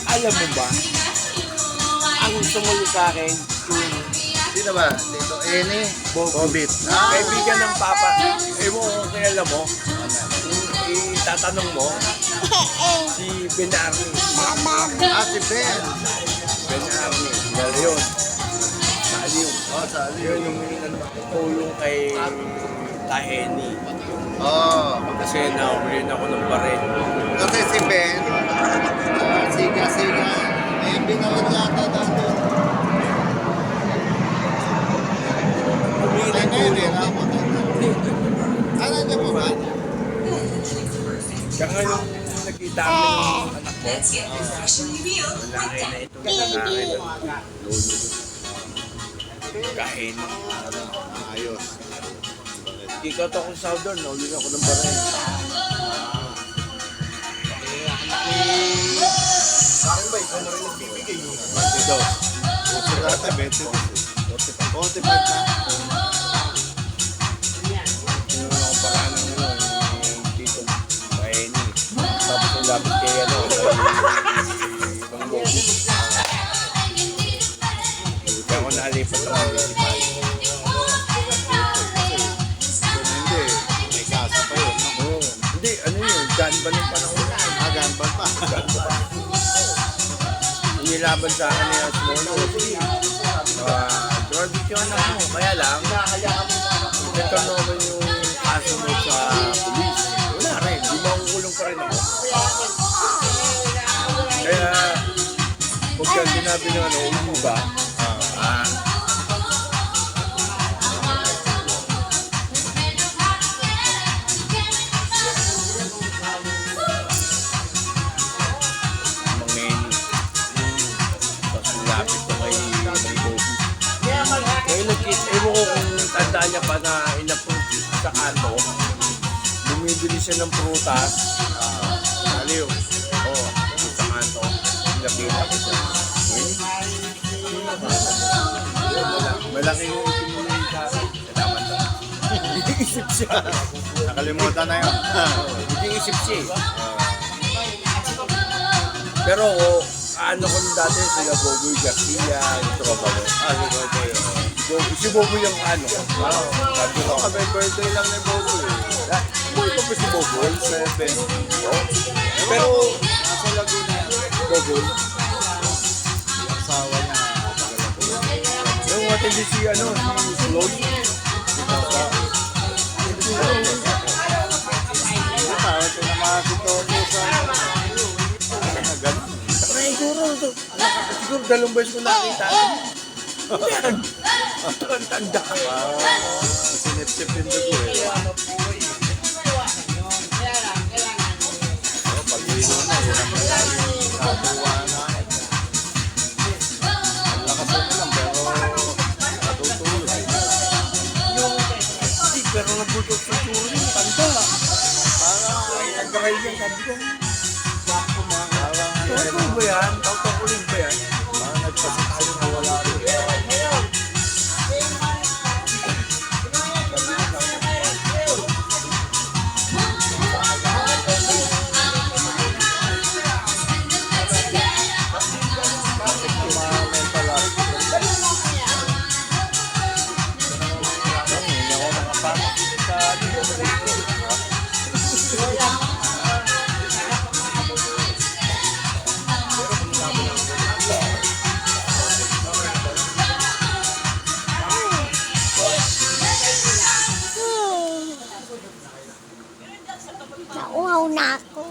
Alam mo ba, ang sumuli sa akin, Sino ba? Tito Eni? Bobit. kaibigan ng Papa, ewan ko kung kilala mo, itatanong mo, si Ben Arnie. Si Ben. Ben Arnie, yun. Sa Aliw. Sa Yun yung tulong kay Taheni. Kasi nahuli na ako ng baril. Kasi si Ben, siga-siga. Eh, binawad yata dito. Humili ng tulong. Ano niya po ba? Kaya nung nakita kami ng anak ko, malaki na ito. Malaki na lolo. Kain. Ayos. Ikaw to kung Southern, nahuli na ako ng baril. Parang ba, ikaw na rin nagbibigay. Ito. Sa dati, 20. 45 na. Yung ako parang yung dito, Taheni. Tapos yung lapit kay ano, ibang bobo. Kaya ako nalipat ng municipal. Hindi, may kaso pa yun. No? Oo. Hindi, ano yun, dyan ba nung panahon na? Ganban pa. Inilaban sa akin ni Asmono. Grabe yun ako. Kaya lang, ito naman yung kaso mo sa police. Wala rin, di makukulong pa rin ako. Kaya, huwag kang sinabi ng ano, ulo ba? Ewan ko kung tandaan niya pa na in-approve sa kanto, bumibili siya ng prutas, aliw, sa kanto, nakita ko siya. Malaki yung itinulong sa akin. Salamat na. Hindi isip siya. Nakalimutan na yun. Hindi isip siya eh. Pero ano ko nung dati, sila Boboy Garcia, yung tropa ko. Si Boboy yung ano. Sabi ko, May birthday lang ni Bobo eh. Boy ko pa si Boboy. 7. Pero, Nasa Laguna yan. Boboy, Yung asawa niya. yung matindi si ano, si Floyd. Tawag ko na mga sitobo sa ganun. Ay, siguro dalawang beses ko nakita. Yan. Ang tanda. Sinip-sip yung dugo eh. Pag-iino na, yun ang natuwa na. Ang lakas na lang, pero natutulog eh. Hindi, pero nabutot sa turo yung tanda. Parang nag-dry yan. Sabi ko, Sakto mga parang totoo ba yan? Tautukulin ba yan? parang nagpasaksin na wala rin. Nauhaw na ako.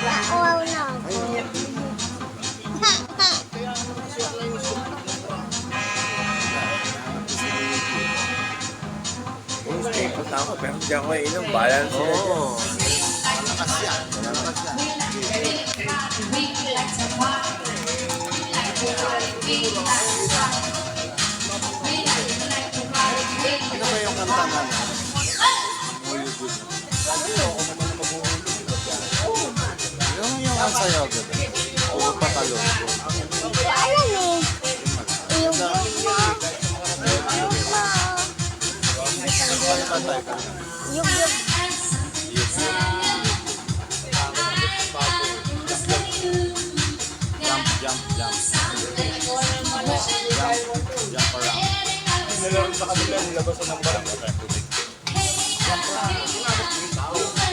Nauhaw na ako. Stay po ako, pero hindi ako inom. Balance sila dyan. Oo. Malakas yan. Malakas yan. Ano ba yung kanta namin? Yung ang sayo agad. O patalo. Alam eh. Yung yung Jump, jump. Jump around. Nilaro sa kanila, nilabasan ng barang. Jump around.